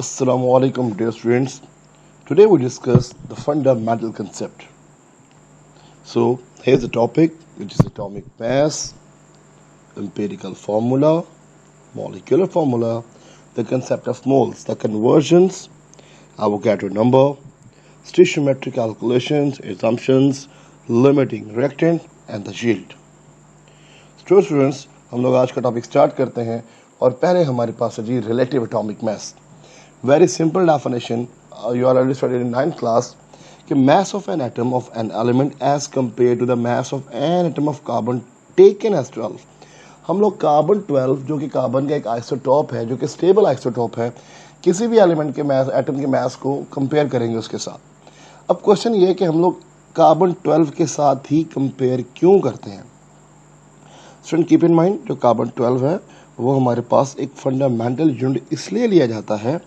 Assalamu alaikum, dear students. Today we discuss the fundamental concept. So here's the topic, which is atomic mass, empirical formula, molecular formula, the concept of moles, the conversions, Avogadro number, stoichiometric calculations, assumptions, limiting reactant and the yield. Students, हम लोग आज का topic start करते हैं और पहले हमारे पास है जी relative atomic mass. Very simple definition, you are already studied in 9th class, कि mass of an atom of an element as compared to the mass of an atom of carbon taken as 12. हम लोग carbon 12 जो कि carbon का एक isotope है, जो कि स्टेबल आइसोटॉप है, किसी भी एलिमेंट के मास, एटम के मास को कंपेयर करेंगे उसके साथ. अब क्वेश्चन ये है कि हम लोग कार्बन 12 के साथ ही कंपेयर क्यों करते हैं. स्टूडेंट कीप इन माइंड, जो कार्बन 12 है वो हमारे पास एक फंडामेंटल यूनिट इसलिए लिया जाता है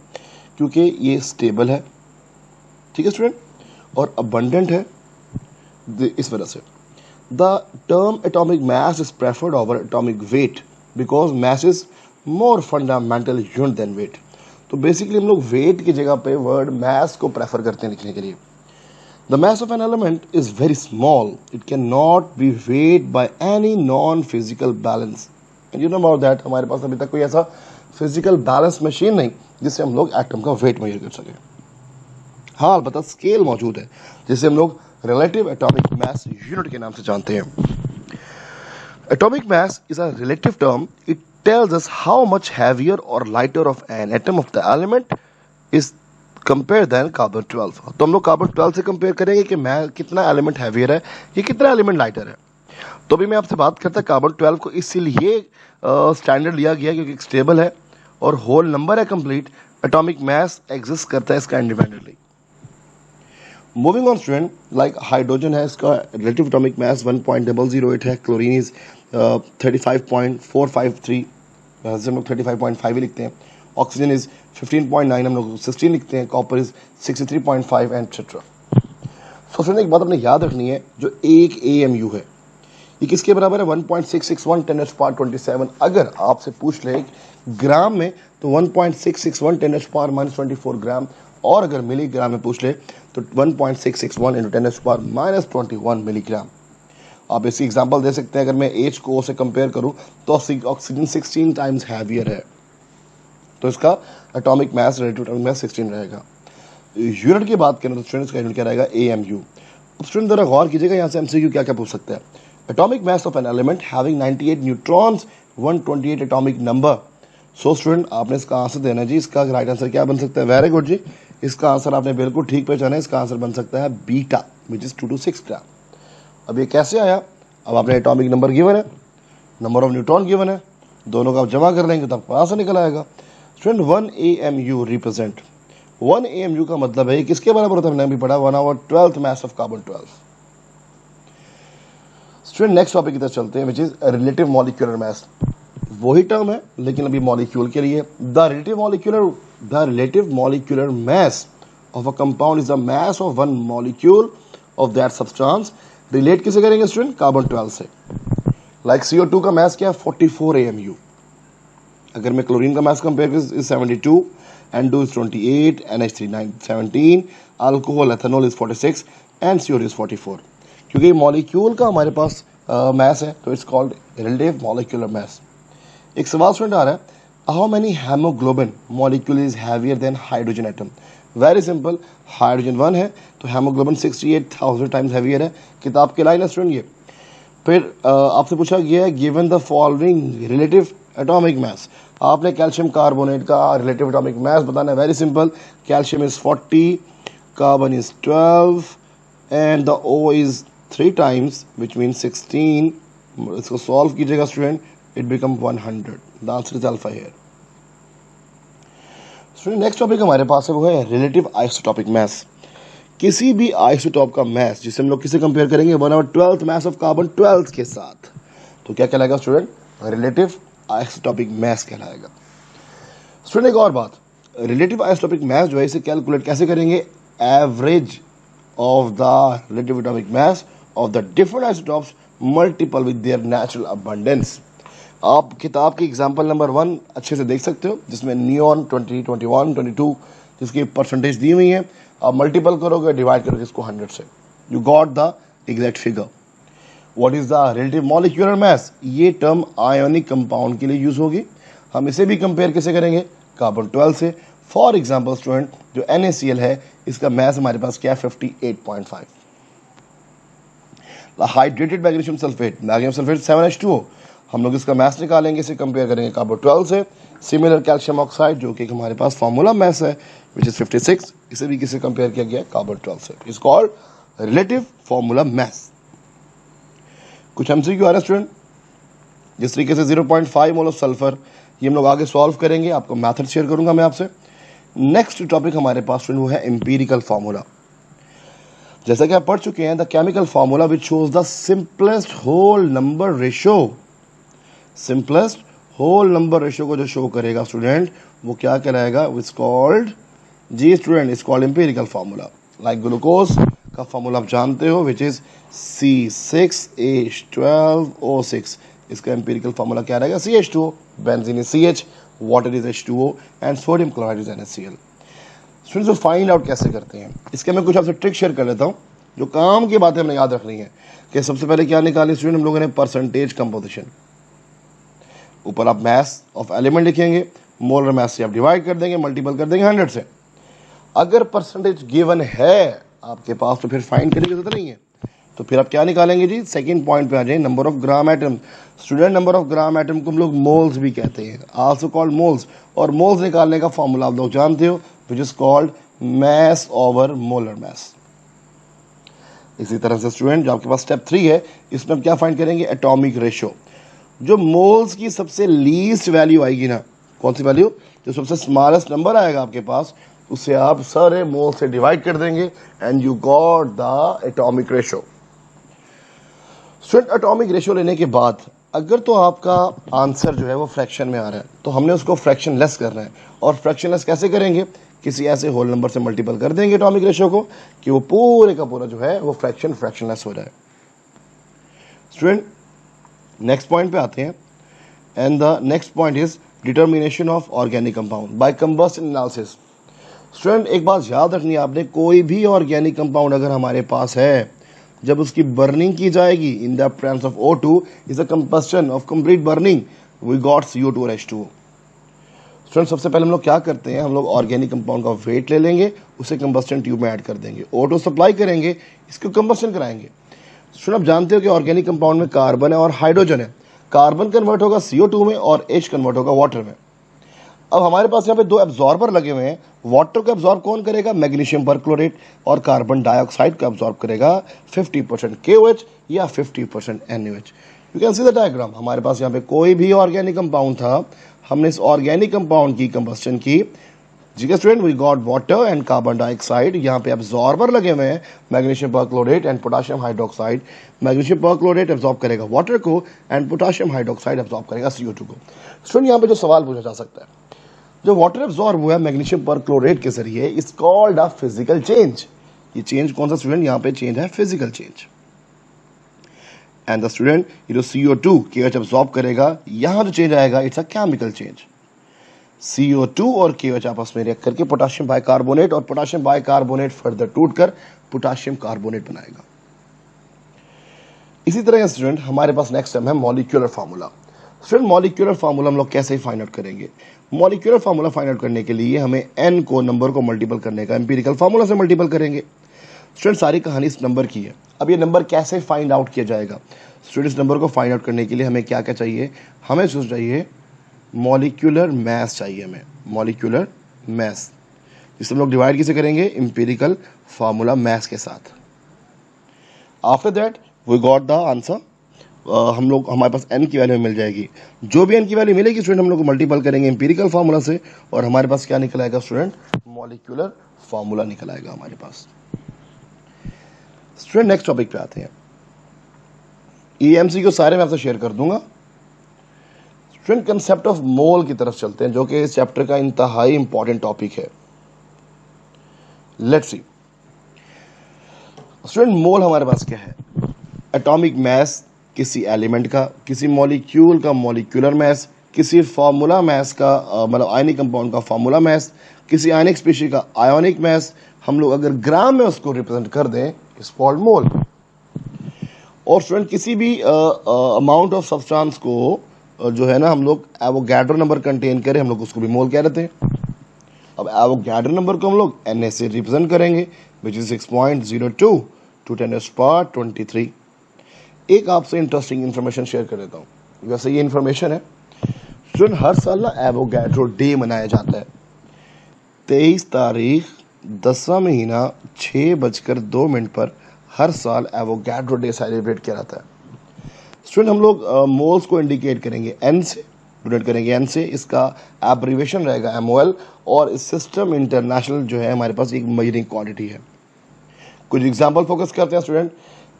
क्योंकि ये स्टेबल है, ठीक है स्टूडेंट, और अबंडेंट है. इस वजह से the term atomic mass is preferred over atomic weight because mass is more fundamental unit than weight. तो बेसिकली हम लोग वेट की जगह पे वर्ड मास को प्रेफर करते हैं लिखने के लिए. The mass of an element is very small, it can not be weight by any non physical balance. And you know about that, हमारे पास अभी तक कोई ऐसा फिजिकल बैलेंस मशीन नहीं जिससे हम लोग एटम का वेट मेजर कर सके. हाँ, अलबत्ता स्केल मौजूद है जिसे हम लोग रिलेटिव एटॉमिक मास यूनिट के नाम से जानते हैं. Atomic mass is a relative term. It tells us how much heavier और lighter of an atom of the element is compare then carbon 12. तो हम लोग कार्बन 12 से कंपेयर करेंगे कि मैं कितना एलिमेंट हैवियर है, ये कितना एलिमेंट लाइटर है. तो अभी मैं आपसे बात करता कार्बन 12 को इसीलिए स्टैंडर्ड लिया गया क्योंकि स्टेबल है और होल नंबर है कंप्लीट. एटॉमिक मास एग्जिस्ट करता है इसका independently. Moving on student, like hydrogen है, इसका रिलेटिव एटॉमिक मास 1.008 है. क्लोरीन इज 35.453, हम लोग 35.5 ही लिखते हैं. ऑक्सीजन इज 15.9, हम लोग 16 लिखते हैं. Copper is 63.5 and etcetera. So student, एक बात आपने याद रखनी है, जो एक AMU है ये किसके बराबर है? 1.661 10⁻27. अगर आपसे पूछ ले ग्राम में तो 1.661 10⁻24 ग्राम, और अगर मिलीग्राम में पूछ ले तो 1.661 × 10⁻21 मिलीग्राम. आप इसकी एग्जांपल दे सकते हैं. अगर मैं H को O से कंपेयर करूं तो ऑक्सीजन 16 टाइम्स हैवियर है, तो इसका एटॉमिक मास, रिलेटिव एटॉमिक मास 16 रहेगा. यूनिट की बात करें तो स्टूडेंट्स का यूनिट क्या रहेगा? AMU. अब स्टूडेंट जरा गौर कीजिएगा, यहाँ से MCQ क्या क्या पूछ सकते हैं. Atomic mass of an element having 98 neutrons, 128 atomic number. So student, आपने इसका आंसर देना है जी. इसका राइट आंसर क्या बन सकता है? वेरी गुड जी, इसका आंसर आपने बिल्कुल ठीक पहचाना है. इसका आंसर बन सकता है बीटा, विच इज 2 to 6 ग्राम. अब ये कैसे आया? अब आपने एटॉमिक नंबर गिवन है, नंबर ऑफ न्यूट्रॉन गिवन है, दोनों का आप जमा कर लेंगे तो आपको आंसर निकल आएगा. स्टूडेंट 1 AMU रिप्रेजेंट, 1 AMU का मतलब है किसके बराबर होता है? हमने भी पढ़ा 1/12 mass of carbon 12. Student next topic की तरफ चलते हैं, which is relative molecular mass. वही टर्म है लेकिन अभी मॉलिक्यूल के लिए. The relative molecular mass of a compound is the mass of one molecule of that substance. Relate किसे करेंगे स्टूडेंट? कार्बन 12 से. लाइक CO2 का मास क्या है? 44 AMU. अगर मैं क्लोरीन का मास कंपेयर कर 72, N2 is 28, NH3 17, alcohol ethanol is 46 and CO2 is 44. क्योंकि मॉलिक्यूल का हमारे पास मास है तो it's called relative molecular mass. एक सवाल स्टूडेंट आ रहा है, how many haemoglobin molecule is heavier than hydrogen atom. Very simple, hydrogen 1 है तो हेमोग्लोबिन 68,000 टाइम्स हैवियर है. किताब की लाइन है स्टूडेंट ये. फिर आपसे पूछा गया है given the following relative atomic मास. आपने कैल्शियम कार्बोनेट का रिलेटिव एटॉमिक मास बताना है. Very simple, calcium is 40, carbon is 12 and the O is 3 times which mean 16. इसको सॉल्व कीजिएगा student, it become 100. The answer is alpha here. Student next topic हमारे पास है वो है रिलेटिव आइसोटॉपिक मास. किसी भी आइसोटॉप का मास जिसे हम लोग किसे कंपेयर करेंगे? 1/12 मास ऑफ कार्बन 12 के साथ. तो क्या कहलाएगा स्टूडेंट? रिलेटिव आइसोटॉपिक मास कहलाएगा. स्टूडेंट एक और बात, रिलेटिव आइसोटॉपिक मास जो है इसे कैलकुलेट कैसे करेंगे? Average of the relative atomic mass of the different isotopes multiple with their natural abundance. आप किताब की एग्जाम्पल नंबर 1 अच्छे से देख सकते हो, जिसमें नियॉन 20, 21, 22 जिसकी परसेंटेज दी हुई है। आप मल्टीपल करोगे, डिवाइड करोगे इसको 100 से, you got the exact figure. What is the relative molecular mass, ये टर्म आयोनिक कंपाउंड के लिए यूज होगी। हम इसे भी कंपेयर कैसे करेंगे, कार्बन 12 से। फॉर एग्जाम्पल स्टूडेंट, जो NaCl है इसका मास हमारे पास क्या है, 58.5। Hydrated magnesium sulphate, magnesium sulphate 7H2O, हम लोग इसका मास निकालेंगे, इसे कंपेयर करेंगे कार्बन 12 से। सिमिलर कैल्शियम ऑक्साइड जो कि हमारे पास फॉर्मूला मास है विच इज 56, इसे भी किसे कंपेयर किया गया कार्बन 12 से, is called relative formula mass. कुछ MCQ आ रहा है स्टूडेंट, जिस तरीके से 0.5 मोल ऑफ सल्फर, ये हम लोग आगे सॉल्व करेंगे, आपको मैथड शेयर करूंगा मैं आपसे। नेक्स्ट टॉपिक हमारे पास स्टूडेंट वो है एम्पिरिकल फॉर्मूला। जैसा कि आप पढ़ चुके हैं, the chemical formula which shows the simplest whole number ratio, simplest whole number ratio को जो शो करेगा स्टूडेंट वो क्या कहलाएगा, इट्स कॉल्ड, जी student, it's called empirical formula. Like glucose का फॉर्मूला आप जानते हो विच इज C6H12O6, इसका एम्पिरिकल फॉर्मूला क्या रहेगा, CH2O, benzene is CH, water is H2O and sodium chloride is NaCl। Students जो फाइंड आउट कैसे करते हैं, इसके मैं कुछ आपसे ट्रिक शेयर कर लेता हूं, जो काम की बातें हमने याद रखनी है। कि सबसे पहले क्या निकाली स्टूडेंट हम लोगों ने, परसेंटेज कंपोजिशन। ऊपर आप मास ऑफ एलिमेंट लिखेंगे, मोलर मास से आप डिवाइड कर देंगे, मल्टीपल कर देंगे 100 से। अगर परसेंटेज गिवन है आपके पास तो फिर फाइंड करने की जरूरत नहीं है, तो फिर आप क्या निकालेंगे जी, सेकंड पॉइंट पे आ जाए, number of gram atom. Student number of gram atom को हम लोग मोल्स भी कहते हैं, आल्सो कॉल्ड मोल्स। और मोल्स निकालने का फॉर्मूला आप लोग जानते हो which is called mass over molar मास। इसी तरह से स्टूडेंट जो आपके पास स्टेप 3 है, इसमें हम क्या फाइंड करेंगे, एटॉमिक रेशियो। जो मोल्स की सबसे लीस्ट वैल्यू आएगी ना, कौन सी वैल्यू, जो सबसे स्मॉलेस्ट नंबर आएगा आपके पास, उसे आप सारे मोल से डिवाइड कर देंगे and you got the atomic ratio. Student atomic ratio लेने के बाद अगर तो आपका आंसर जो है वो फ्रैक्शन में आ रहा है, तो हमने उसको फ्रैक्शन लेस करना है। और फ्रैक्शन लेस कैसे करेंगे, किसी ऐसे होल नंबर से मल्टीपल कर देंगे एटॉमिक रेशियो को, कि वो पूरे का पूरा जो है वो फ्रैक्शन लेस हो जाए। स्टूडेंट नेक्स्ट पॉइंट पे आते हैं, and the next point is determination of organic compound bye combustion analysis. Student एक बात याद रखनी है आपने, कोई भी ऑर्गेनिक कंपाउंड अगर हमारे पास है, जब उसकी बर्निंग की जाएगी in the presence of O2 is a combustion of complete burning, we got CO2 और H2O। स्टूडेंट सबसे पहले हम लोग क्या करते हैं, हम लोग ऑर्गेनिक कंपाउंड का वेट ले लेंगे, उसे कंबस्टन ट्यूब में ऐड कर देंगे, O2 सप्लाई करेंगे, इसको कंबस्टन कराएंगे। स्टूडेंट आप जानते हो कि ऑर्गेनिक कंपाउंड में कार्बन है और हाइड्रोजन है, कार्बन कन्वर्ट होगा CO2 में और H कन्वर्ट होगा वाटर में। अब हमारे पास यहाँ पे 2 एब्जॉर्बर लगे हुए हैं, वाटर को एब्जॉर्ब कौन करेगा, मैग्नीशियम परक्लोरेट, और कार्बन डाइऑक्साइड को एब्जॉर्ब करेगा 50% KOH या 50% NaOH। You can see the diagram, हमारे पास यहाँ पे कोई भी ऑर्गेनिक कंपाउंड था, हमने इस ऑर्गेनिक कंपाउंड की कंबस्टन की, जी के student, we got water and carbon dioxide. यहाँ पे एब्जॉर्बर लगे हुए हैं, magnesium perchlorate and potassium hydroxide. Magnesium perchlorate absorb करेगा वाटर को एंड पोटाशियम हाइड्रोक्साइड एब्जॉर्ब करेगा CO2 को। स्टूडेंट यहाँ पे जो सवाल पूछा जा सकता है, जो वाटर एब्जॉर्ब हुआ है मैग्नीशियम परक्लोरेट के जरिए, is called a physical change. ये चेंज कौन सा स्टूडेंट, यहाँ पे चेंज है physical change. And the student ये जो CO2 KOH एब्जॉर्ब करेगा, यहां जो चेंज आएगा it's a chemical change. CO2 और KOH आपस में रिएक्ट करके पोटाशियम बाइकार्बोनेट, और पोटाशियम बाइकार्बोनेट फर्दर टूटकर पोटाशियम कार्बोनेट बनाएगा। इसी तरह स्टूडेंट हमारे पास नेक्स्ट टर्म है molecular formula. Student molecular formula हम लोग कैसे फाइंड आउट करेंगे, मॉलिक्यूलर फार्मूला फाइंड आउट करने के लिए हमें n को, नंबर को मल्टीपल करने का, एम्पिरिकल फार्मूला से मल्टीपल करेंगे। स्टूडेंट सारी कहानी इस नंबर की है। अब ये नंबर कैसे फाइंड आउट किया जाएगा, स्टूडेंट इस नंबर को फाइंड आउट करने के लिए हमें क्या क्या चाहिए, हमें सोच चाहिए मॉलिक्यूलर मास चाहिए, हमें मॉलिक्यूलर मास, जिसे हम लोग डिवाइड किसे करेंगे, एम्पिरिकल फार्मूला मास के साथ। After that we got the answer, हम लोग, हमारे पास n की वैल्यू मिल जाएगी, जो भी n की वैल्यू मिलेगी स्टूडेंट हम लोग को मल्टीपल करेंगे एम्पिरिकल फार्मूला से, और हमारे पास क्या निकल आएगा स्टूडेंट, मॉलिक्यूलर फार्मूला निकल आएगा हमारे पास। स्टूडेंट नेक्स्ट टॉपिक पे आते हैं, EMC को सारे मैं आपसे शेयर कर दूंगा। स्टूडेंट कंसेप्ट ऑफ मोल की तरफ चलते हैं, जो कि इस चैप्टर का इंतहाई इंपॉर्टेंट टॉपिक है। लेट्स सी स्टूडेंट, मोल हमारे पास क्या है, एटॉमिक मास किसी एलिमेंट का, किसी मॉलिक्यूल का मॉलिक्यूलर मास, किसी फार्मूला मास का मतलब आयनिक कंपाउंड का फार्मूला मास, किसी आयनिक स्पीशीज का आयोनिक मास, हम लोग अगर ग्राम में उसको रिप्रेजेंट कर दें इट्स कॉल्ड मोल। और स्टूडेंट किसी भी अमाउंट ऑफ सब्सटेंस को जो है ना हम लोग एवोगैड्रो नंबर कंटेन करें, हम लोग उसको भी मोल कह देते हैं। अब एवोगैड्रो नंबर को हम लोग Na से रिप्रेजेंट करेंगे विच इज 6.02 टू 10⁻23। एक आपसे इंटरेस्टिंग इन्फॉर्मेशन शेयर कर देता हूँ। वैसे ये इन्फॉर्मेशन है स्टूडेंट, हर साल ना एवोगैड्रो डे मनाया जाता है। 23 तारीख 10वां महीना 6:02 पर हर साल एवोगैड्रो डे सेलिब्रेट किया जाता है। स्टूडेंट हम लोग मोल्स को इंडिकेट करेंगे एन से, डोनेट करेंगे एन से, इसका एब्रीवेशन रहेगा MOL, और इस सिस्टम इंटरनेशनल जो है हमारे पास एक मेजरिंग क्वांटिटी है। कुछ एग्जांपल फोकस करते हैं स्टूडेंट।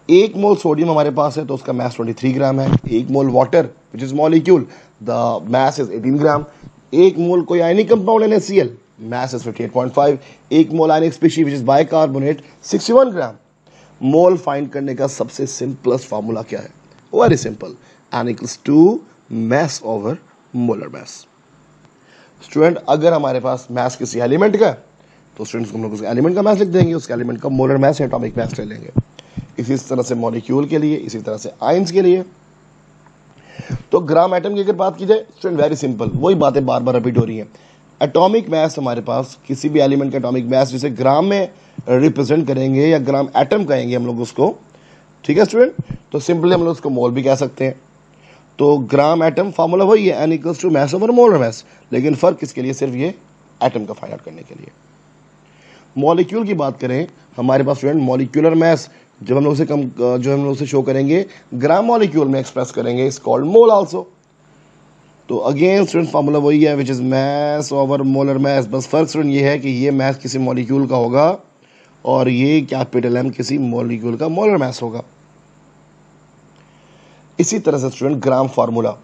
1 मोल सोडियम हमारे पास है तो उसका मास 23 ग्राम है। 1 mole water which is molecule, the mass is 18 gram. 1 mole कोई ionic compound NaCl, mass is 58.5। 1 mole ionic species which is bicarbonate 61 gram. Mole find करने का सबसे सिंपलेस्ट फार्मूला क्या है? Very simple, N equals to mass over molar mass. Student अगर हमारे पास मास किसी element का है तो स्टूडेंट्स हम लोग उस एलिमेंट का मास लिख देंगे, उसके एलिमेंट का मोलर मास या एटॉमिक मास ले लेंगे। इसी तरह से मॉलिक्यूल के लिए, इसी तरह से आयंस के लिए। तो ग्राम एटम की अगर बात की जाए स्टूडेंट वेरी सिंपल, वही बातें बार बार रिपीट हो रही हैं। एटॉमिक मास हमारे पास किसी भी एलिमेंट का एटॉमिक मास जिसे ग्राम में रिप्रेजेंट करेंगे या ग्राम एटम कहेंगे हम लोग उसको, ठीक है स्टूडेंट। तो सिंपली हम लोग उसको मोल भी कह सकते हैं। तो ग्राम एटम फार्मूला वही है N equals to mass over molar mass, लेकिन फर्क किसके लिए? सिर्फ ये एटम का फाइंड आउट करने के लिए। मॉलिक्यूल की बात करें हमारे पास स्टूडेंट मॉलिक्यूलर मास जब हम लोग से जो हम लोग से शो करेंगे ग्राम मॉलिक्यूल में एक्सप्रेस करेंगे इज कॉल्ड मोल आल्सो। तो अगेन स्टूडेंट फार्मूला वही है which is mass over molar mass, बस फर्क स्टूडेंट ये है कि ये मास किसी मॉलिक्यूल का होगा और ये कैपिटल M किसी मॉलिक्यूल का मोलर मास होगा। इसी तरह से स्टूडेंट ग्राम फार्मूला,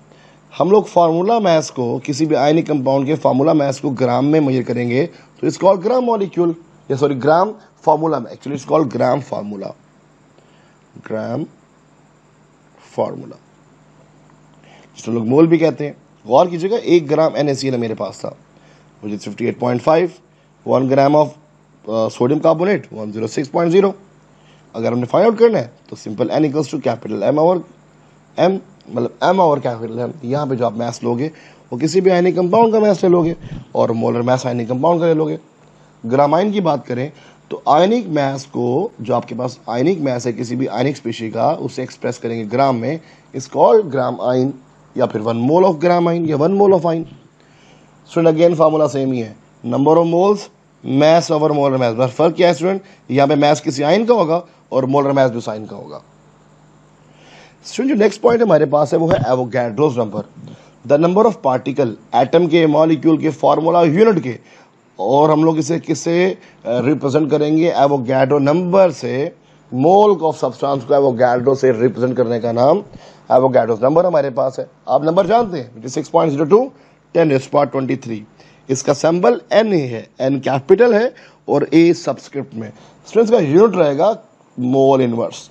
हम लोग फार्मूला मास को किसी भी आयनिक कंपाउंड के फार्मूला मास को ग्राम में मेजर करेंगे तो इट्स कॉल्ड ग्राम मॉलिक्यूल, या सॉरी ग्राम फार्मूला में, actually it's called gram formula. Gram formula जिसको लोग मोल भी कहते हैं। गौर कीजिएगा 1 ग्राम NaCl मेरे पास था which is 58.5, 1 gram of sodium carbonate 106.0। अगर हमने फाइंड आउट करना है तो simple N equals to capital M over M, मतलब M ओवर कैपिटल M। यहाँ पे जो आप मास लोगे वो किसी भी आयनिक कंपाउंड का मास ले लोगे और मोलर मास आयनिक कंपाउंड का ले लोगे। ग्रामाइन की बात करें तो आयनिक मास को, जो आपके पास आयनिक मास है किसी भी आयनिक स्पीशी का, उसे एक्सप्रेस करेंगे ग्राम में, इज कॉल्ड ग्राम आइन, या फिर 1 मोल ऑफ ग्राम आइन या 1 mole of ion. Student again formula same ही है, number of moles mass over molar mass, बस फर्क क्या है स्टूडेंट, यहाँ पे मास किसी आइन का होगा और मोलर मास भी उस आइन का होगा। स्टूडेंट जो नेक्स्ट पॉइंट हमारे पास है वो है Avogadro's number, the number of particle atom के, मॉलिक्यूल के, फार्मूला यूनिट के, और हम लोग इसे किससे रिप्रेजेंट करेंगे? एवोगैड्रो नंबर से। मोल ऑफ सब्सटेंस को एवोगैड्रो से रिप्रेजेंट करने का नाम एवोगैड्रोस नंबर हमारे पास है। आप नंबर जानते हैं 6.02 10⁻23। इसका सिंबल N ही है, N कैपिटल है और A सबस्क्रिप्ट में। स्टूडेंट्स का यूनिट रहेगा मोल इनवर्स,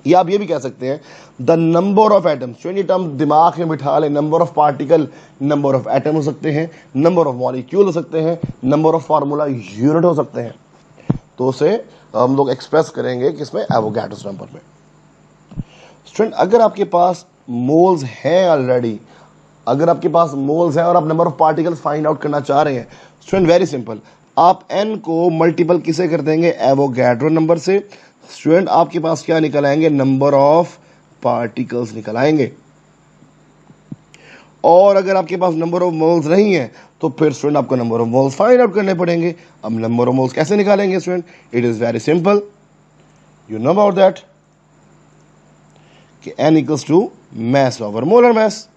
या आप ये भी कह सकते हैं द नंबर ऑफ एटम। ये टर्म दिमाग में बिठा ले, number of particle, number of atom हो सकते हैं, नंबर ऑफ मॉलिक्यूल हो सकते हैं, नंबर ऑफ फार्मूला यूनिट हो सकते हैं। तो उसे हम लोग एक्सप्रेस करेंगे किसमें? एवोगैड्रोस नंबर में। स्टूडेंट अगर आपके पास मोल्स हैं ऑलरेडी, अगर आपके पास मोल्स हैं और आप number of particles find out करना चाह रहे हैं, स्टूडेंट वेरी सिंपल, आप N को मल्टीपल किसे कर देंगे? एवोगैड्रो नंबर से। स्टूडेंट आपके पास क्या निकल आएंगे? नंबर ऑफ पार्टिकल्स निकल आएंगे। और अगर आपके पास नंबर ऑफ मोल्स नहीं है तो फिर स्टूडेंट आपको number of moles find out करने पड़ेंगे। अब नंबर ऑफ मोल्स कैसे निकालेंगे student? It is very simple, you know about that कि N equals to mass over molar mass.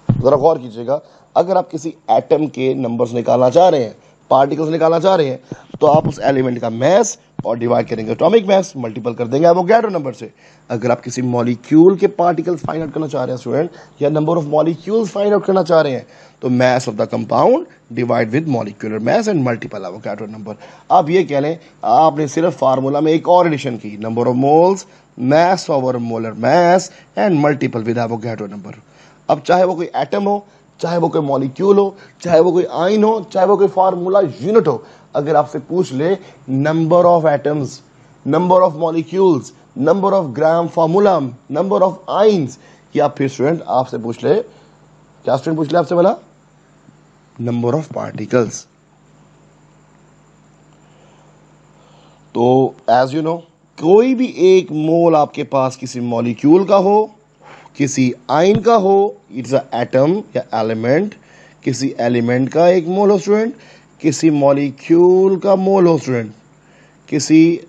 जरा गौर कीजिएगा, अगर आप किसी एटम के नंबर्स निकालना चाह रहे हैं, पार्टिकल्स निकालना चाह रहे हैं, तो आप उस एलिमेंट का मास और डिवाइड करेंगे एटॉमिक मास, मल्टीपल कर देंगे एवोगैड्रो नंबर से। अगर आप किसी मॉलिक्यूल के पार्टिकल्स फाइंड आउट करना चाह रहे हैं स्टूडेंट, या number of molecules find out करना चाह रहे हैं, तो mass of the compound divide with molecular mass and multiple Avogadro number. आप ये कह लें आपने सिर्फ फार्मूला में एक और एडिशन की, number of moles mass over molar mass and multiple with Avogadro number. अब चाहे वो कोई एटम हो, चाहे वो कोई मॉलिक्यूल हो, चाहे वो कोई आयन हो, चाहे वो कोई फार्मूला यूनिट हो, अगर आपसे पूछ ले number of atoms, number of molecules, number of gram formula, number of ions, या फिर स्टूडेंट आपसे पूछ ले, क्या स्टूडेंट पूछ ले आपसे बोला, नंबर ऑफ पार्टिकल्स। तो एज यू नो, कोई भी एक मोल आपके पास किसी मॉलिक्यूल का हो, किसी आयन का हो, इट्स अ एटम या एलिमेंट, किसी एलिमेंट का एक मोल हो स्टूडेंट, किसी मॉलिक्यूल का मोल हो स्टूडेंट, किसी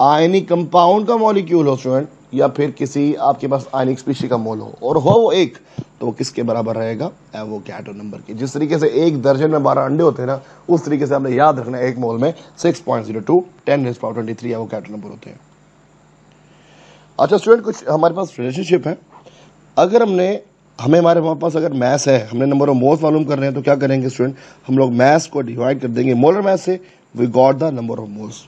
आयनिक कंपाउंड का मॉलिक्यूल हो स्टूडेंट, या फिर किसी आपके पास आयनिक स्पीशीज का मोल हो, और हो वो एक, तो किसके बराबर रहेगा, एवोगैड्रो नंबर के। जिस तरीके से एक दर्जन में 12 अंडे होते हैं ना, उस तरीके से हमने याद रखना है एक मोल में 6.02 10⁻23 एवोगैड्रो नंबर होते हैं। अच्छा स्टूडेंट, कुछ हमारे पास रिलेशनशिप है। अगर हमारे पास अगर मैस है, हमने नंबर ऑफ मोल्स मालूम कर रहे हैं, तो क्या करेंगे स्टूडेंट, हम लोग मैस को डिवाइड कर देंगे मोलर मैस से, we got the number of moles.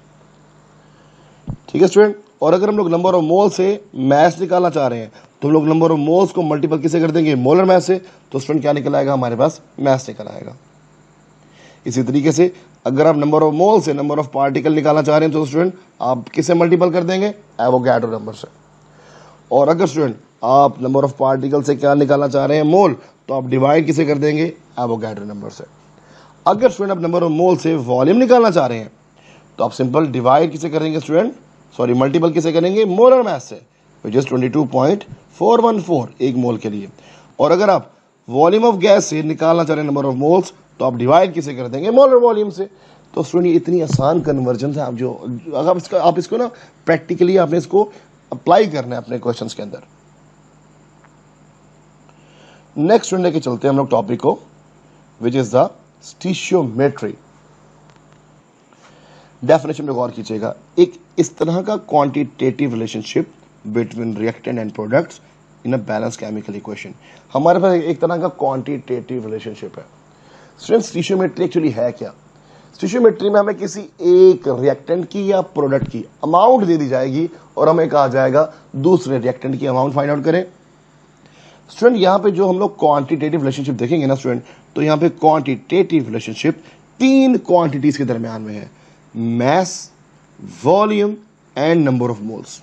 ठीक है स्टूडेंट, और अगर हम लोग नंबर ऑफ मोल से मैस निकालना चाह रहे हैं, तो हम लोग नंबर ऑफ मोल्स को मल्टीपल किसे कर देंगे, मोलर मैस से, तो स्टूडेंट क्या निकल आएगा, हमारे पास मैस निकल आएगा। इसी तरीके से अगर आप नंबर ऑफ मोल से नंबर ऑफ पार्टिकल निकालना चाह रहे हैं, तो स्टूडेंट आप किसे मल्टीपल कर देंगे, एवोगैड्रो नंबर से। और अगर स्टूडेंट आप नंबर ऑफ पार्टिकल से क्या निकालना चाह रहे हैं, मोल, तो आप डिवाइड किसे कर देंगे, एवोगैड्रो नंबर से। अगर स्टूडेंट आप नंबर ऑफ मोल से वॉल्यूम निकालना चाह रहे हैं, तो आप सिंपल डिवाइड किसे करेंगे स्टूडेंट, मल्टीपल किसे करेंगे, मोलर मास से, विच इज 22.414 एक मोल के लिए। और अगर आप वॉल्यूम ऑफ गैस से निकालना चाह रहे हैं नंबर ऑफ मोल्स, तो आप डिवाइड किसे कर देंगे, मोलर वॉल्यूम से। तो स्टूडेंट इतनी आसान कन्वर्जन है, आप इसको ना प्रैक्टिकली आपने इसको अप्लाई करना है अपने क्वेश्चंस के अंदर। नेक्स्ट स्टूडेंट लेके चलते हैं हम लोग टॉपिक को, विच इज द स्टीशियोमेट्री। डेफिनेशन में गौर कीजिएगा, एक इस तरह का quantitative relationship between reactant and products in a balance chemical equation. हमारे पास एक तरह का क्वांटिटेटिव रिलेशनशिप है। स्टूडेंट, स्टीशियोमेट्री एक्चुअली है क्या? स्टीशियोमेट्री में हमें किसी एक रिएक्टेंट की या प्रोडक्ट की अमाउंट दे दी जाएगी और हमें कहा जाएगा दूसरे रिएक्टेंट की अमाउंट फाइंड आउट करें। स्टूडेंट, यहां पे जो हम लोग क्वांटिटेटिव रिलेशनशिप देखेंगे ना स्टूडेंट, तो यहां पे क्वांटिटेटिव रिलेशनशिप 3 क्वांटिटीज के दरमियान में है, mass, volume and number of moles.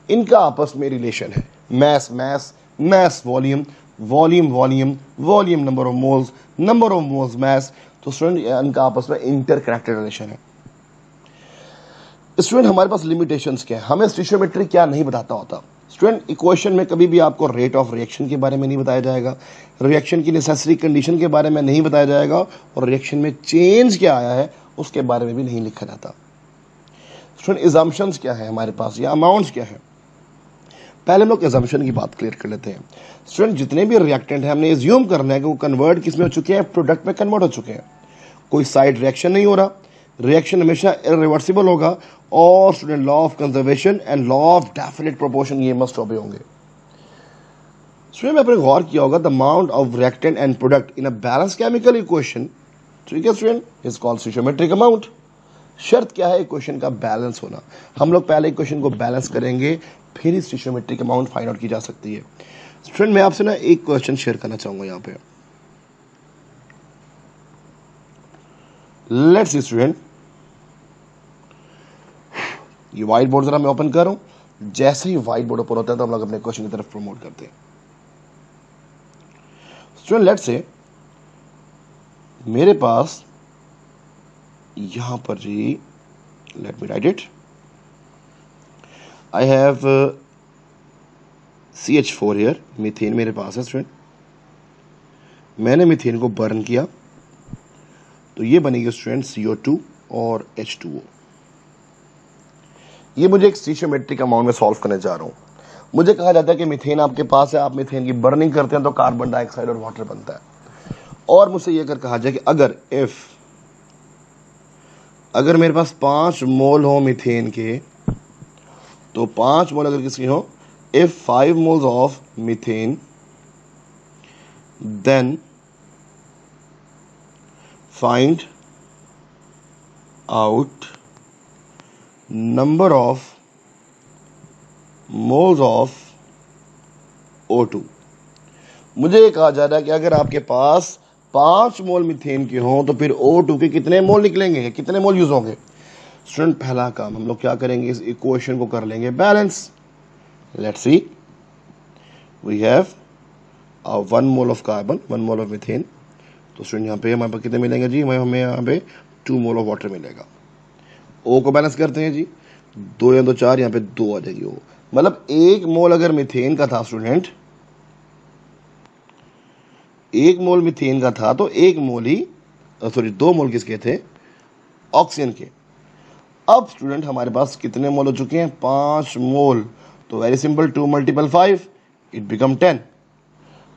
इनका आपस में रिलेशन है, mass mass, mass volume, volume volume, volume number of moles, number of moles mass. तो स्टूडेंट इनका आपस में इंटरकनेक्टेड रिलेशन है। स्टूडेंट, हमारे पास लिमिटेशंस क्या है, हमें स्टीशियोमेट्री क्या नहीं बताता होता। स्टूडेंट, इक्वेशन में कभी भी आपको रेट ऑफ रिएक्शन के बारे में नहीं बताया जाएगा, रिएक्शन की नेसेसरी कंडीशन के बारे में नहीं बताया जाएगा, और रिएक्शन में चेंज क्या आया है उसके बारे में भी नहीं लिखा जाता। स्टूडेंट, अजम्पशंस क्या है हमारे पास, या अमाउंट्स क्या है। पहले हम लोग अजम्पशन की बात क्लियर कर लेते हैं। स्टूडेंट, जितने भी रिएक्टेंट हैं हमने एज्यूम करना है कि वो कन्वर्ट किस में हो चुके हैं, प्रोडक्ट में कन्वर्ट हो चुके हैं। कोई साइड रिएक्शन नहीं हो रहा, रिएक्शन हमेशा इरिवर्सिबल होगा, और student law of conservation and law of definite proportion ये मस्ट ओबे होंगे। स्टूडेंट, आपने गौर किया होगा, the amount of reactant and product in a balance chemical equation, ठीक है स्टूडेंट, इज कॉल्ड स्टीशियोमेट्रिक अमाउंट। शर्त क्या है, इक्वेशन का बैलेंस होना। हम लोग पहले इक्वेशन को बैलेंस करेंगे, फिर ही स्टीशियोमेट्रिक अमाउंट फाइंड आउट की जा सकती है। स्टूडेंट, मैं आपसे ना एक क्वेश्चन शेयर करना चाहूंगा यहाँ पे। लेट्स सी स्टूडेंट, ये व्हाइट बोर्ड जरा मैं ओपन कर रहा हूं। जैसे ही व्हाइट बोर्ड ओपन होता है तो हम लोग अपने क्वेश्चन की तरफ प्रमोट करते हैं। स्टूडेंट, लेट्स से मेरे पास यहां पर जी, let me write it, I have CH4 here, methane मेरे पास है स्टूडेंट। मैंने मीथेन को बर्न किया तो ये बनेगी स्टूडेंट CO2 और H2O। ये मुझे एक स्टीशियोमेट्रिक अमाउंट में सॉल्व करने जा रहा हूं। मुझे कहा जाता है कि मीथेन आपके पास है, आप मीथेन की बर्निंग करते हैं तो कार्बन डाइऑक्साइड और वाटर बनता है। और मुझसे यह अगर कहा जाए कि अगर इफ अगर मेरे पास 5 मोल हो मीथेन के, तो 5 मोल अगर किसकी हो, if 5 moles of methane, then find out number of moles of O2। मुझे ये कहा जा रहा है कि अगर आपके पास 5 मोल मीथेन के हों तो फिर O2 के कितने मोल निकलेंगे, कितने मोल यूज होंगे। स्टूडेंट पहला काम हम लोग क्या करेंगे, इस इक्वेशन को कर लेंगे balance. Let's see, we have 1 mole of carbon, 1 mole of methane. तो स्टूडेंट यहाँ पे हमारे पास कितने मिलेंगे जी, हमें यहाँ पे 2 मोल ऑफ वाटर मिलेगा। O को बैलेंस करते हैं जी, 2 या 2 4, यहाँ पे 2 आ जाएगी O। मतलब 1 मोल अगर मीथेन का था स्टूडेंट, 1 मोल मीथेन का था तो 1 मोल ही, सॉरी 2 मोल किसके थे, ऑक्सीजन के। अब स्टूडेंट हमारे पास कितने मोल हो चुके हैं, 5 मोल। तो वेरी सिंपल, 2 × 5 इट बिकम 10।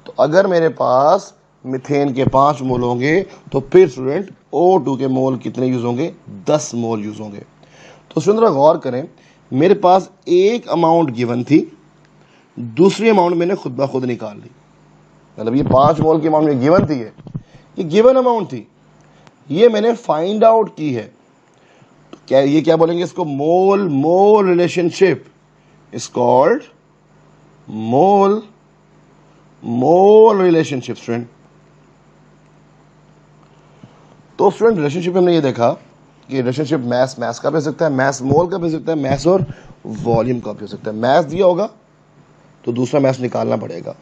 तो अगर मेरे पास मीथेन के 5 मोल होंगे तो फिर स्टूडेंट O2 के मोल कितने यूज होंगे, 10 मोल यूज होंगे। तो स्टूडेंट गौर करें, मेरे पास एक अमाउंट गिवन थी, दूसरी अमाउंट मैंने खुद ब खुद निकाल ली। मतलब ये 5 मोल की अमाउंट गिवन थी, ये गिवन अमाउंट थी, ये मैंने फाइंड आउट की है। तो क्या ये क्या बोलेंगे इसको, mole mole relationship is called mole mole relationship student. तो स्टूडेंट रिलेशनशिप हमने ये देखा कि रिलेशनशिप मैस मैस का भी हो सकता है, मैस मोल का भी हो सकता है, मैस और वॉल्यूम का भी हो सकता है। मैस दिया होगा तो दूसरा मैस निकालना पड़ेगा,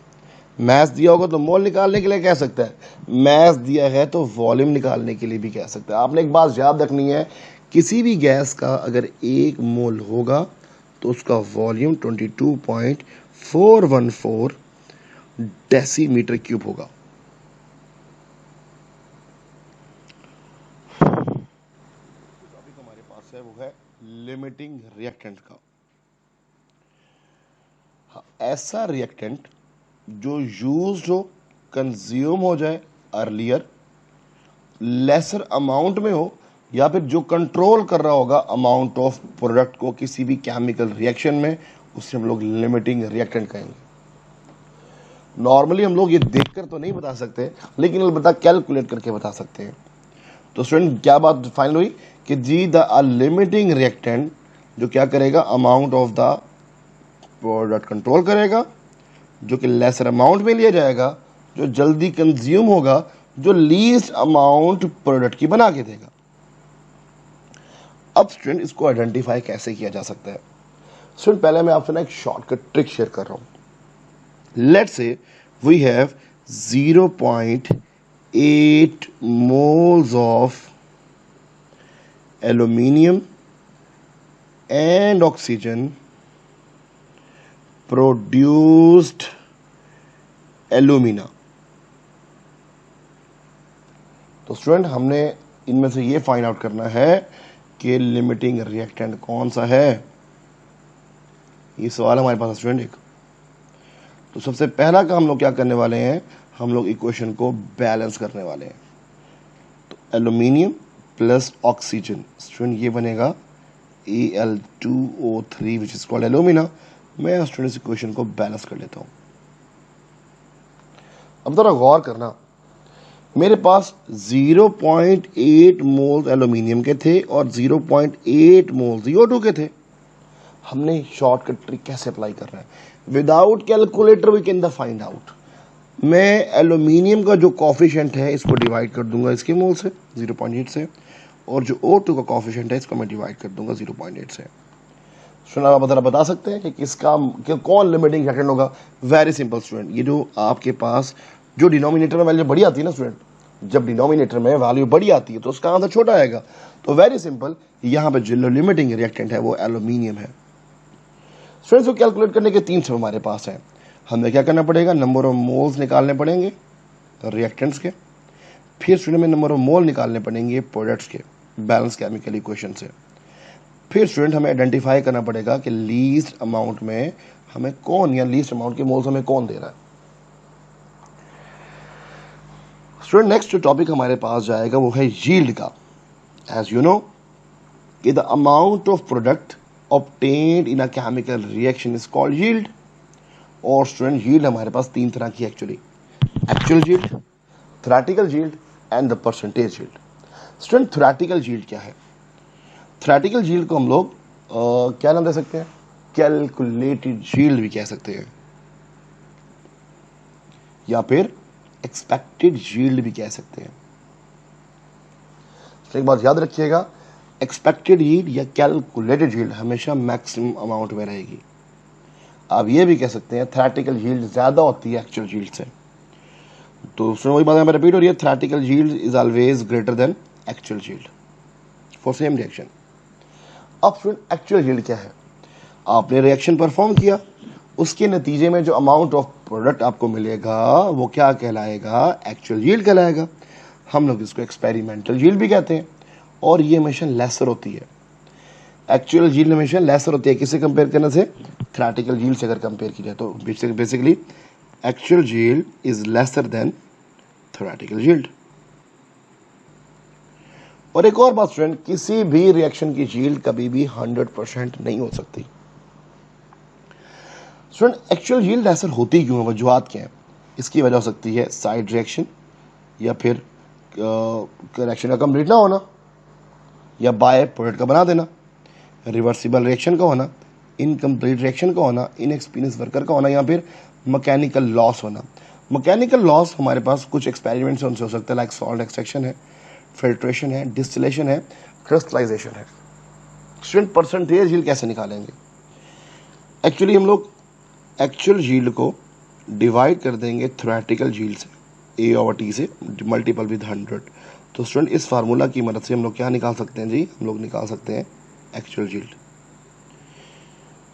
मैस दिया होगा तो मोल निकालने के लिए कह सकता है, मैस दिया है तो वॉल्यूम निकालने के लिए भी कह सकता है। आपने एक बात याद रखनी है, किसी भी गैस का अगर 1 मोल होगा तो उसका वॉल्यूम 22.414 डेसीमीटर क्यूब होगा। टॉपिक हमारे पास है वो है लिमिटिंग रिएक्टेंट का। ऐसा रिएक्टेंट जो यूज्ड हो, कंज्यूम हो जाए अर्लियर, लेसर अमाउंट में हो, या फिर जो कंट्रोल कर रहा होगा अमाउंट ऑफ प्रोडक्ट को किसी भी केमिकल रिएक्शन में, उससे हम लोग लिमिटिंग रिएक्टेंट कहेंगे। नॉर्मली हम लोग ये देखकर तो नहीं बता सकते, लेकिन अलबत्ता कैलकुलेट करके बता सकते हैं। तो स्टूडेंट क्या बात फाइनल हुई कि जी द लिमिटिंग रिएक्टेंट जो क्या करेगा, amount of the product control करेगा, जो कि लेसर अमाउंट में लिया जाएगा, जो जल्दी कंज्यूम होगा, जो लीस्ट अमाउंट प्रोडक्ट की बना के देगा। अब स्टूडेंट इसको आइडेंटिफाई कैसे किया जा सकता है। स्टूडेंट पहले मैं आपसे ना एक शॉर्टकट ट्रिक शेयर कर रहा हूं। Let's say we have 0.8 moles of aluminium and oxygen produced alumina। तो स्टूडेंट हमने इनमें से ये फाइंड आउट करना है कि लिमिटिंग रिएक्टेंट कौन सा है। ये सवाल हमारे पास स्टूडेंट एक। तो सबसे पहला काम हम लोग क्या करने वाले हैं, हम लोग इक्वेशन को बैलेंस करने वाले हैं। तो एल्यूमिनियम प्लस ऑक्सीजन स्टूडेंट ये बनेगा Al2O3 which is called alumina. मैं स्टूडेंट इस इक्वेशन को बैलेंस कर लेता हूं। अब थोड़ा गौर करना, मेरे पास 0.8 मोल्स एल्यूमिनियम के थे और 0.8 मोल्स CO2 के थे। हमने शॉर्टकट ट्रिक कैसे अप्लाई कर रहे हैं, without calculator we can the find out. मैं एल्यूमिनियम का जो कॉफिशिएंट है इसको डिवाइड कर दूंगा इसके मोल से 0.8 से, और जो O2 का कॉफिशिएंट है इसको मैं डिवाइड कर दूंगा 0.8 से। सुना आप बता सकते हैं कि किसका कौन लिमिटिंग रिएक्टेंट होगा। वेरी सिंपल स्टूडेंट, ये जो आपके पास जो डिनोमिनेटर में वैल्यू बड़ी आती है ना स्टूडेंट, जब डिनोमिनेटर में वैल्यू बड़ी आती है तो उसका आंसर छोटा आएगा। तो वेरी सिंपल, यहां पे जो लिमिटिंग रिएक्टेंट है वो एल्यूमिनियम है। स्टूडेंट्स को कैलकुलेट करने के 3 स्टेप हमारे पास है। हमें क्या करना पड़ेगा, नंबर ऑफ मोल्स निकालने पड़ेंगे रिएक्टेंट्स के, फिर स्टूडेंट में नंबर ऑफ मोल निकालने पड़ेंगे प्रोडक्ट्स के बैलेंस केमिकल इक्वेशन से। फिर स्टूडेंट हमें आइडेंटिफाई करना पड़ेगा कि लीस्ट अमाउंट में हमें कौन, या लीस्ट अमाउंट के मोल्स हमें कौन दे रहा है। स्टूडेंट नेक्स्ट जो टॉपिक हमारे पास जाएगा वो है यील्ड का। एज यू नो कि the amount of product obtained in a chemical reaction is called yield. और स्टूडेंट यील्ड हमारे पास तीन तरह की actually, actual yield, theoretical yield and the percentage yield. Student theoretical yield क्या है? थ्योरेटिकल यील्ड को हम लोग क्या नाम दे सकते हैं? कैलकुलेटेड यील्ड भी कह सकते हैं, या फिर एक्सपेक्टेड यील्ड भी कह सकते हैं। तो एक बात याद रखिएगा, एक्सपेक्टेड यील्ड या कैलकुलेटेड यील्ड हमेशा मैक्सिमम अमाउंट में रहेगी। आप ये भी कह सकते हैं थ्योरेटिकल यील्ड ज्यादा होती है एक्चुअल यील्ड से। तो वही बात यहाँ रिपीट हो रही है, theoretical yield is always greater than actual yield for same reaction. अब फ्रेंड एक्चुअल यील्ड क्या है? आपने रिएक्शन परफॉर्म किया, उसके नतीजे में जो अमाउंट ऑफ प्रोडक्ट आपको मिलेगा वो क्या कहलाएगा? एक्चुअल यील्ड कहलाएगा। हम लोग इसको एक्सपेरिमेंटल यील्ड भी कहते हैं, और ये हमेशा लेसर होती है। एक्चुअल यील्ड हमेशा लेसर होती है, किसे कंपेयर करने से? थ्योरेटिकल यील्ड से अगर कंपेयर की जाए तो basically actual yield is lesser than theoretical yield. और एक और बात स्टूडेंट, किसी भी रिएक्शन की यील्ड कभी भी 100% नहीं हो सकती। स्टूडेंट एक्चुअल यील्ड लेसर होती क्यों है, वजूहत क्या है? इसकी वजह हो सकती है साइड रिएक्शन, या फिर रिएक्शन का कंप्लीट ना होना, या बाय प्रोडक्ट का बना देना, रिवर्सिबल रिएक्शन का होना, इनकम्प्लीट रिएक्शन का होना, इनएक्सपीरियंस वर्कर का होना, या फिर मैकेनिकल लॉस होना। मैकेनिकल लॉस हमारे पास कुछ एक्सपेरिमेंट्स उनसे हो सकता है, लाइक सॉल्ट एक्सट्रैक्शन है, फिल्ट्रेशन है, डिस्टिलेशन है, क्रिस्टलाइजेशन है। स्टूडेंट परसेंटेज यील्ड कैसे निकालेंगे? एक्चुअली हम लोग एक्चुअल यील्ड को डिवाइड कर देंगे थ्योरेटिकल यील्ड से, A/T से मल्टीपल विद 100। तो स्टूडेंट इस फार्मूला की मदद से हम लोग क्या निकाल सकते हैं जी? हम लोग निकाल सकते हैं एक्चुअल यील्ड।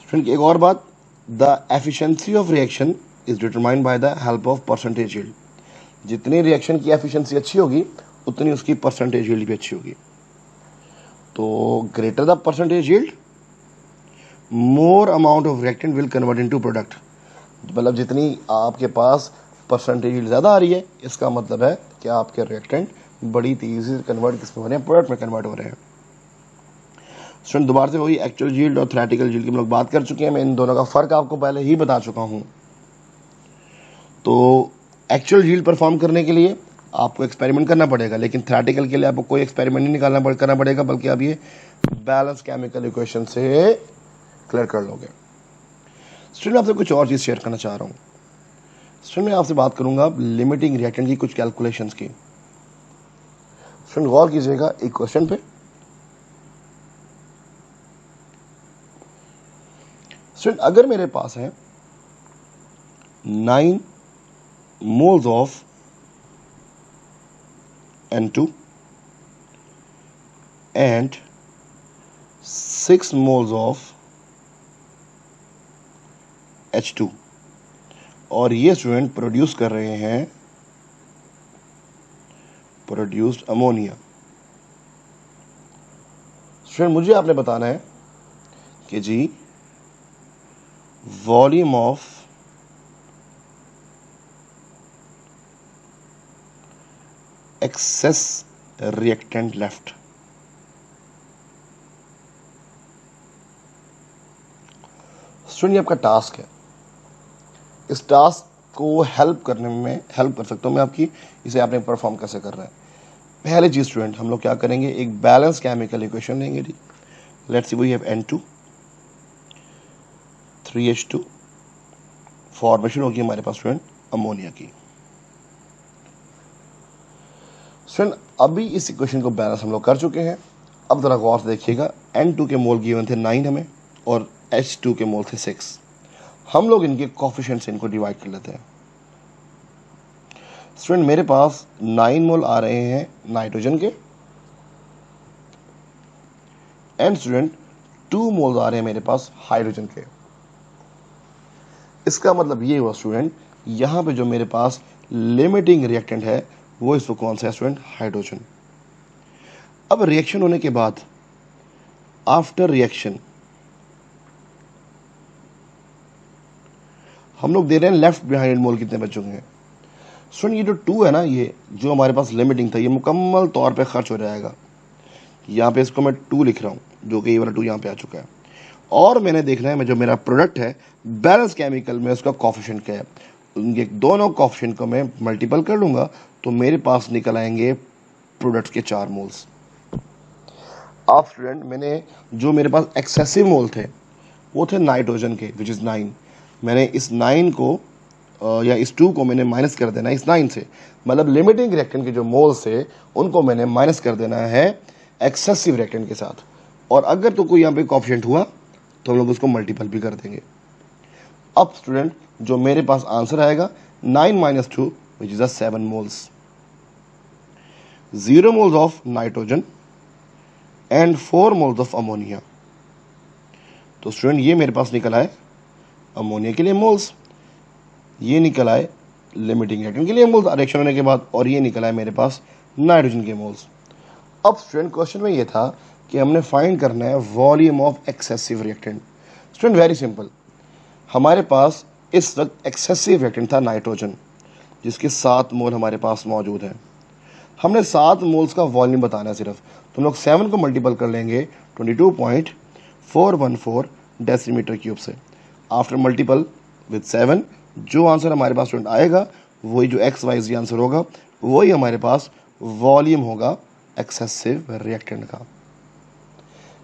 स्टूडेंट एक और बात, the efficiency of reaction is determined by the help of percentage yield. जितनी रिएक्शन की एफिशिएंसी अच्छी होगी उतनी उसकी परसेंटेज यील्ड भी अच्छी होगी। तो greater the percentage yield, more amount of reactant will convert into product. मतलब जितनी आपके पास परसेंटेज यील्ड ज्यादा आ रही है, इसका मतलब है कि आपके रिएक्टेंट बड़ी तेजी से कन्वर्ट किसमें हो रहे हैं? प्रोडक्ट में कन्वर्ट हो रहे हैं। स्टूडेंट दोबारा से वही एक्चुअल यील्ड और थ्योरेटिकल यील्ड की हम लोग बात कर चुके हैं, मैं इन दोनों का फर्क आपको पहले ही बता चुका हूं। तो एक्चुअल यील्ड परफॉर्म करने के लिए आपको एक्सपेरिमेंट करना पड़ेगा, लेकिन थ्योरेटिकल के लिए आपको कोई एक्सपेरिमेंट नहीं करना पड़ेगा, बल्कि आप ये बैलेंस केमिकल इक्वेशन से क्लियर कर लोगे। स्टूडेंट आपसे कुछ और चीज शेयर करना चाह रहा हूं। स्टूडेंट मैं आपसे बात करूंगा लिमिटिंग रिएक्टेंट की कुछ कैलकुलेशंस की। स्टूडेंट गौर कीजिएगा एक क्वेश्चन पे। स्टूडेंट अगर मेरे पास है 9 moles of N2 and 6 moles of H2, और ये स्टूडेंट प्रोड्यूस कर रहे हैं प्रोड्यूस्ड अमोनिया। स्टूडेंट मुझे आपने बताना है कि जी volume of excess reactant left. Student ये आपका टास्क है। इस टास्क को हेल्प करने में हेल्प कर सकता हूं मैं आपकी, इसे आपने परफॉर्म कैसे कर रहा है। पहले चीज स्टूडेंट हम लोग क्या करेंगे, एक बैलेंस केमिकल इक्वेशन लेंगे जी। Let's see we have N2 3H2, formation होगी हमारे पास स्टूडेंट अमोनिया की। स्टूडेंट अभी इस इक्वेशन को बैलेंस हम लोग कर चुके हैं। अब जरा गौर से देखिएगा, N2 के मोल गिवन थे 9 हमें, और H2 के मोल थे 6। हम लोग इनके कोफिशिएंट से इनको डिवाइड कर लेते हैं। स्टूडेंट मेरे पास 9 मोल आ रहे हैं नाइट्रोजन के, एंड स्टूडेंट 2 मोल आ रहे हैं मेरे पास हाइड्रोजन के। इसका मतलब ये हुआ स्टूडेंट, यहां पे जो मेरे पास लिमिटिंग रिएक्टेंट है वो इसको कौन सा है स्टूडेंट? हाइड्रोजन। अब रिएक्शन होने के बाद, आफ्टर रिएक्शन हम लोग दे रहे हैं लेफ्ट बिहाइंड मोल कितने बच चुके हैं स्टूडेंट? ये जो 2 है ना, ये जो हमारे पास लिमिटिंग था, ये मुकम्मल तौर पे खर्च हो जाएगा, यहाँ पे इसको मैं 2 लिख रहा हूँ, जो कि ये वाला 2 यहाँ पे आ चुका है। और मैंने देखना है मैं जो मेरा प्रोडक्ट है बैलेंस केमिकल में उसका कोफिशिएंट क्या है। उनके दोनों कोफिशिएंट को मैं मल्टीपल कर लूँगा तो मेरे पास निकल आएंगे प्रोडक्ट्स के 4 मोल्स। अब स्टूडेंट मैंने जो मेरे पास एक्सेसिव मोल थे वो थे नाइट्रोजन के, विच इज़ 9। मैंने इस 9 को या इस 2 को मैंने माइनस कर देना है इस 9 से, मतलब लिमिटिंग रिएक्टेंट के जो मोल्स थे उनको मैंने माइनस कर देना है एक्सेसिव रिएक्टेंट के साथ। और अगर तो कोई यहाँ पे कोफिशिएंट हुआ तो हम लोग उसको मल्टीपल भी कर देंगे। अब स्टूडेंट जो मेरे पास आंसर आएगा 9 - 2 which is 7 moles, 0 moles of nitrogen and 4 moles of ammonia. तो स्टूडेंट ये मेरे पास निकल आए अमोनिया के लिए मोल्स, ये निकल आए लिमिटिंग रिएक्टेंट के लिए मोल्स रिएक्शन होने के बाद, और ये निकल आए मेरे पास नाइट्रोजन के मोल्स। अब स्टूडेंट क्वेश्चन में ये था कि हमने फाइंड करना है volume of excessive reactant. Student very simple, हमारे पास इस वक्त एक्सेसिव रिएक्टेंट था नाइट्रोजन, जिसके 7 मोल हमारे पास मौजूद हैं। हमने 7 मोल्स का वॉल्यूम बताना है सिर्फ, तो हम लोग 7 को मल्टीपल कर लेंगे 22.414 डेसीमीटर क्यूब से। आफ्टर मल्टीपल विद 7 जो आंसर हमारे पास स्टूडेंट आएगा वही जो XYZ आंसर होगा वही हमारे पास वॉल्यूम होगा एक्सेसिव रिएक्टेंट का।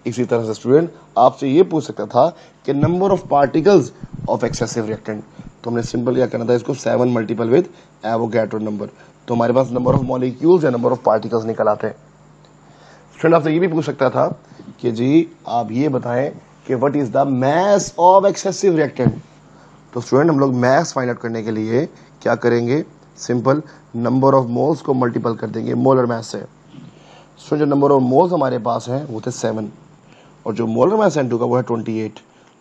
इसी तरह से स्टूडेंट आपसे ये पूछ सकता था कि number of particles of excessive reactant, तो हमने सिंपल क्या करना था इसको 7 मल्टीपल विद एवोगैड्रो नंबर, तो हमारे पास नंबर ऑफ मॉलिक्यूल्स या नंबर ऑफ पार्टिकल्स निकल आते हैं। स्टूडेंट आपसे ये भी पूछ सकता था कि जी आप ये बताएं कि what is the mass of excessive reactant. तो स्टूडेंट हम लोग मास फाइंड आउट करने के लिए क्या करेंगे, सिंपल नंबर ऑफ मोल्स को मल्टीपल कर देंगे मोलर मास से। स्टूडेंट जो नंबर ऑफ मोल्स हमारे पास हैं वो थे 7 और जो मोलर मास N2 का वो है 28।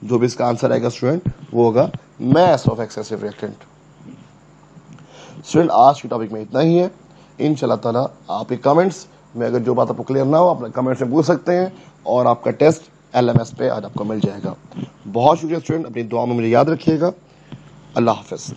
जो भी इसका आंसर आएगा स्टूडेंट वो होगा mass of excessive reactant. Student आज की टॉपिक में इतना ही है। इंशाल्लाह ताला आपके कमेंट्स में अगर जो बात आपको क्लियर ना हो आप कमेंट्स में पूछ सकते हैं और आपका टेस्ट LMS पे आज आपको मिल जाएगा। बहुत शुक्रिया स्टूडेंट, अपनी दुआ में मुझे याद रखिएगा। अल्लाह हाफिज़।